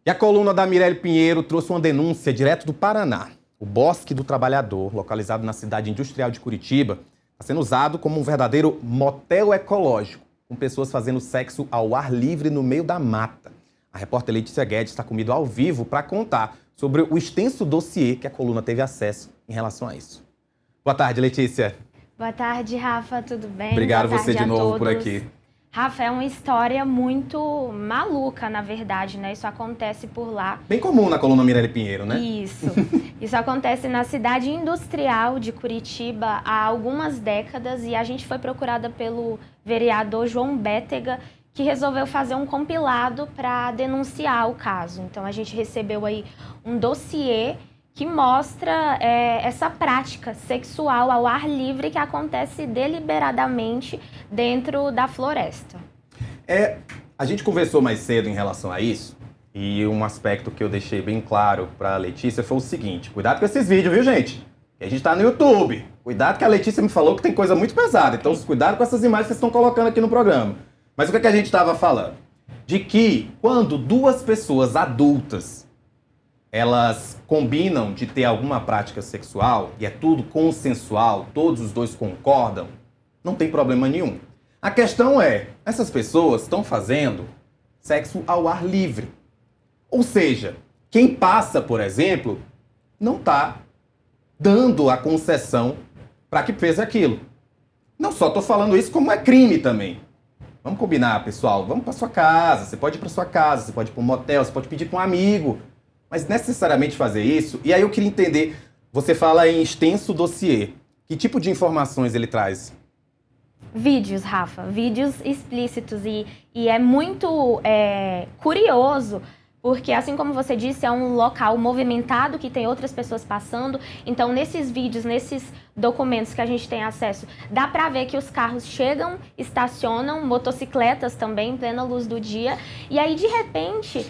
E a coluna da Mirelle Pinheiro trouxe uma denúncia direto do Paraná. O Bosque do Trabalhador, localizado na cidade industrial de Curitiba, está sendo usado como um verdadeiro motel ecológico, com pessoas fazendo sexo ao ar livre no meio da mata. A repórter Letícia Guedes está comigo ao vivo para contar sobre o extenso dossiê que a coluna teve acesso em relação a isso. Boa tarde, Letícia. Boa tarde, Rafa, tudo bem? Obrigado você de novo por aqui. Rafa, é uma história muito maluca, na verdade, né? Isso acontece por lá. Bem comum na coluna Mirelle Pinheiro, né? Isso. Isso acontece na cidade industrial de Curitiba há algumas décadas e a gente foi procurada pelo vereador João Bétega, que resolveu fazer um compilado para denunciar o caso. Então, a gente recebeu aí um dossiê que mostra essa prática sexual ao ar livre que acontece deliberadamente dentro da floresta. A gente conversou mais cedo em relação a isso, e um aspecto que eu deixei bem claro para a Letícia foi o seguinte: cuidado com esses vídeos, viu, gente? A gente tá no YouTube. Cuidado que a Letícia me falou que tem coisa muito pesada, então cuidado com essas imagens que vocês estão colocando aqui no programa. Mas o que é que a gente estava falando? De que quando duas pessoas adultas elas combinam de ter alguma prática sexual, e é tudo consensual, todos os dois concordam, não tem problema nenhum. A questão é, essas pessoas estão fazendo sexo ao ar livre. Ou seja, quem passa, por exemplo, não está dando a concessão para que fez aquilo. Não só estou falando isso, como é crime também. Vamos combinar, pessoal, vamos para sua casa, você pode ir para sua casa, você pode ir para um motel, você pode pedir para um amigo. Mas necessariamente fazer isso, e aí eu queria entender, você fala em extenso dossiê, que tipo de informações ele traz? Vídeos, Rafa, vídeos explícitos e é muito curioso, porque assim como você disse, é um local movimentado que tem outras pessoas passando, então nesses vídeos, nesses documentos que a gente tem acesso, dá pra ver que os carros chegam, estacionam, motocicletas também, em plena luz do dia, e aí de repente,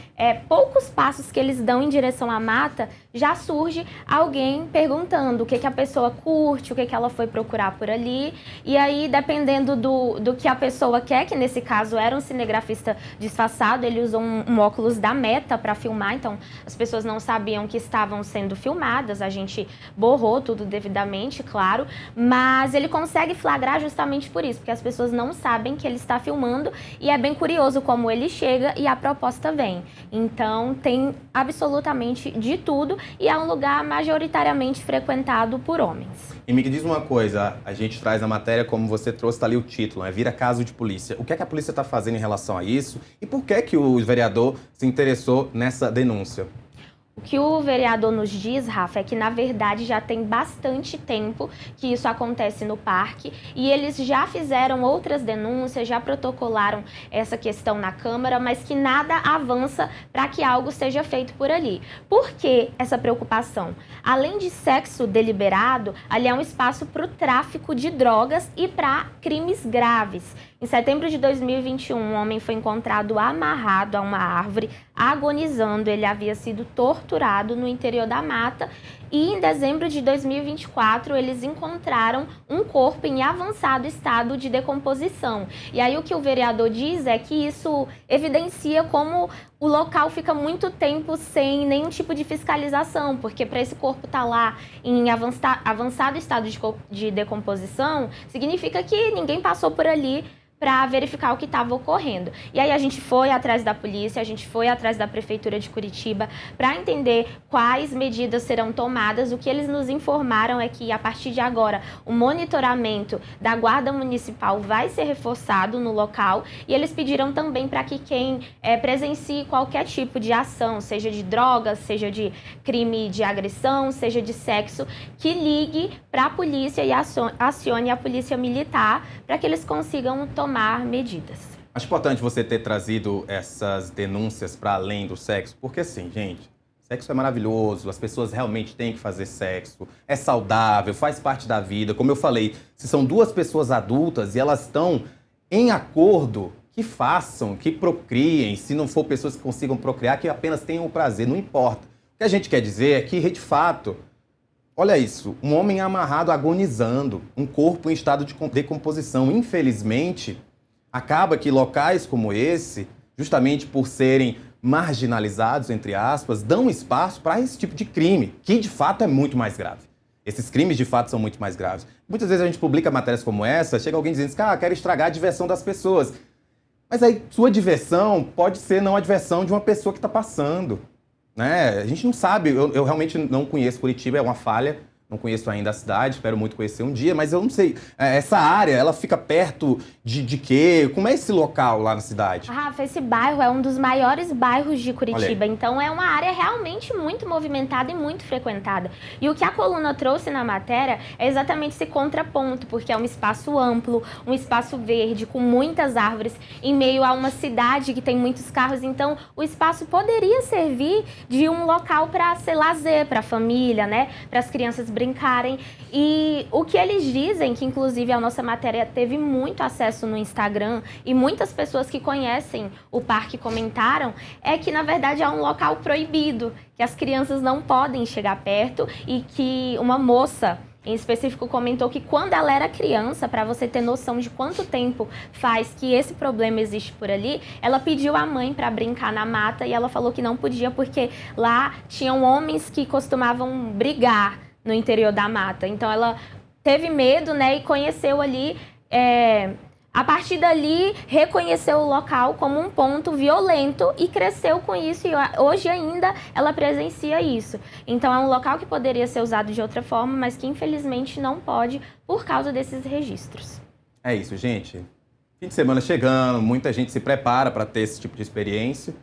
poucos passos que eles dão em direção à mata, já surge alguém perguntando o que a pessoa curte, o que ela foi procurar por ali, e aí dependendo do que a pessoa quer, que nesse caso era um cinegrafista disfarçado, ele usou um óculos da Meta para filmar, então as pessoas não sabiam que estavam sendo filmadas, a gente borrou tudo devidamente, claro, mas ele consegue flagrar justamente por isso, porque as pessoas não sabem que ele está filmando e é bem curioso como ele chega e a proposta vem. Então tem absolutamente de tudo e é um lugar majoritariamente frequentado por homens. E me diz uma coisa, a gente traz a matéria como você trouxe, tá ali o título, vira caso de polícia. O que é que a polícia está fazendo em relação a isso e por que que o vereador se interessou nessa denúncia? O que o vereador nos diz, Rafa, é que na verdade já tem bastante tempo que isso acontece no parque e eles já fizeram outras denúncias, já protocolaram essa questão na Câmara, mas que nada avança para que algo seja feito por ali. Por que essa preocupação? Além de sexo deliberado, ali é um espaço para o tráfico de drogas e para crimes graves. Em setembro de 2021, um homem foi encontrado amarrado a uma árvore, agonizando. Ele havia sido torturado no interior da mata. E em dezembro de 2024, eles encontraram um corpo em avançado estado de decomposição. E aí o que o vereador diz é que isso evidencia como o local fica muito tempo sem nenhum tipo de fiscalização, porque para esse corpo estar lá em avançado estado de decomposição, significa que ninguém passou por ali para verificar o que estava ocorrendo. E aí a gente foi atrás da polícia, a gente foi atrás da Prefeitura de Curitiba para entender quais medidas serão tomadas. O que eles nos informaram é que, a partir de agora, o monitoramento da Guarda Municipal vai ser reforçado no local e eles pediram também para que quem presencie qualquer tipo de ação, seja de drogas, seja de crime de agressão, seja de sexo, que ligue para a polícia e acione a polícia militar para que eles consigam tomar medidas. Acho importante você ter trazido essas denúncias para além do sexo, porque assim, gente, sexo é maravilhoso, as pessoas realmente têm que fazer sexo, é saudável, faz parte da vida. Como eu falei, se são duas pessoas adultas e elas estão em acordo, que façam, que procriem, se não for pessoas que consigam procriar, que apenas tenham o prazer, não importa. O que a gente quer dizer é que, de fato, olha isso, um homem amarrado, agonizando, um corpo em estado de decomposição. Infelizmente, acaba que locais como esse, justamente por serem marginalizados, entre aspas, dão espaço para esse tipo de crime, que de fato é muito mais grave. Esses crimes de fato são muito mais graves. Muitas vezes a gente publica matérias como essa, chega alguém dizendo que quero estragar a diversão das pessoas. Mas aí sua diversão pode ser não a diversão de uma pessoa que está passando, né? A gente não sabe, eu realmente não conheço Curitiba, é uma falha. Não conheço ainda a cidade, espero muito conhecer um dia, mas eu não sei. Essa área, ela fica perto de quê? Como é esse local lá na cidade? Rafa, esse bairro é um dos maiores bairros de Curitiba, então é uma área realmente muito movimentada e muito frequentada. E o que a coluna trouxe na matéria é exatamente esse contraponto, porque é um espaço amplo, um espaço verde, com muitas árvores, em meio a uma cidade que tem muitos carros, então o espaço poderia servir de um local para ser lazer, para a família, né? Para as crianças brincarem. E o que eles dizem, que inclusive a nossa matéria teve muito acesso no Instagram e muitas pessoas que conhecem o parque comentaram, é que na verdade é um local proibido, que as crianças não podem chegar perto e que uma moça em específico comentou que quando ela era criança, para você ter noção de quanto tempo faz que esse problema existe por ali, ela pediu à mãe para brincar na mata e ela falou que não podia porque lá tinham homens que costumavam brigar no interior da mata. Então ela teve medo, né, e conheceu ali, a partir dali reconheceu o local como um ponto violento e cresceu com isso e hoje ainda ela presencia isso. Então é um local que poderia ser usado de outra forma, mas que infelizmente não pode por causa desses registros. É isso, gente. Fim de semana chegando, muita gente se prepara para ter esse tipo de experiência.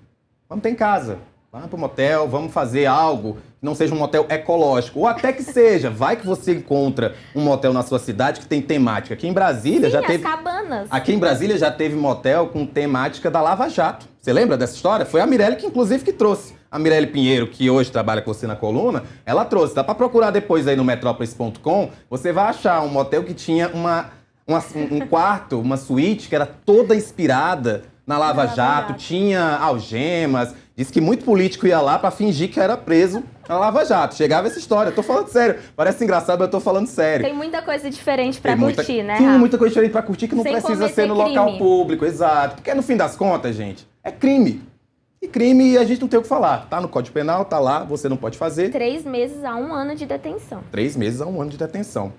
Vamos ter em casa. Vamos para o motel, vamos fazer algo que não seja um motel ecológico. Ou até que seja, vai que você encontra um motel na sua cidade que tem temática. Aqui em Brasília já teve... cabanas. Aqui em Brasília já teve motel com temática da Lava Jato. Você lembra dessa história? Foi a Mirelle que inclusive que trouxe. A Mirelle Pinheiro, que hoje trabalha com você na coluna, ela trouxe. Dá para procurar depois aí no metropolis.com, você vai achar um motel que tinha um quarto, uma suíte que era toda inspirada na Lava Jato, tinha algemas. Diz que muito político ia lá pra fingir que era preso na Lava Jato. Chegava essa história. Eu tô falando sério. Parece engraçado, mas eu tô falando sério. Tem muita coisa diferente pra curtir, né, Tem Rafa? muita coisa diferente pra curtir que não precisa ser no local público. Exato. Porque no fim das contas, gente, é crime. E crime a gente não tem o que falar. Tá no Código Penal, tá lá, você não pode fazer. 3 meses a 1 ano de detenção. 3 meses a 1 ano de detenção.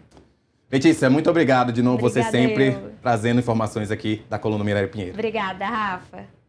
Letícia, muito obrigado de novo. Você sempre trazendo informações aqui da coluna Mirelle Pinheiro. Obrigada, Rafa.